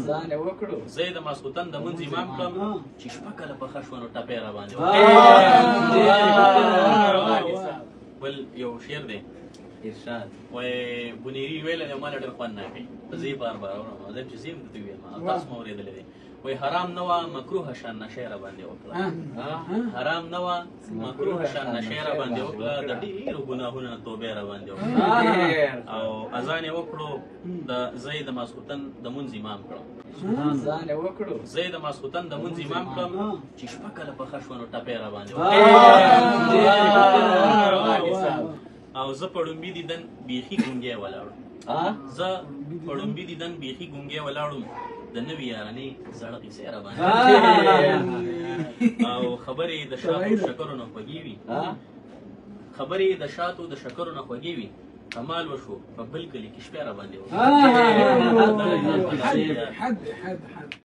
ځان یې وکړو زه یې د ماسخوتن د مونځ امام کړم چې شپه کله پخه شوه نو ټپې را باندې بل یو شعر دی ارشاد وایي بونیري ویلی دی ما له ډېر خوند نه کوي زه یې بار بار اورم زه چې زه یې درته ویم تاسو مو اورېدلی دی وایي حرام نه وه مکروه شان نشه یې را باندې وکړه حرام نه وه مکروه شان نشه یې را باندې وکړه د ډېرو ګناهونو نه توبې را باندې وکړه او اذان یې وکړو زه یې د ماسخوتن د مونځ امام کړم ځان یې وکړو زه یې د ماسخوتن د مونځ امام کړم چې شپه کله پخه شوه نو ټپې را باندې او زه په ړومبي دیدن بیخي ګونګی ولاړم زه په ړومبي دیدن بیخي ګونګی ولاړم د نوي یارانې زړه قیسې را باندې او خبرې د شاتو شکرو نه خوږې وي خبرې د شاتو د شکرو نه خوږې وي کمال وشو په بل کلي کې شپې را باندې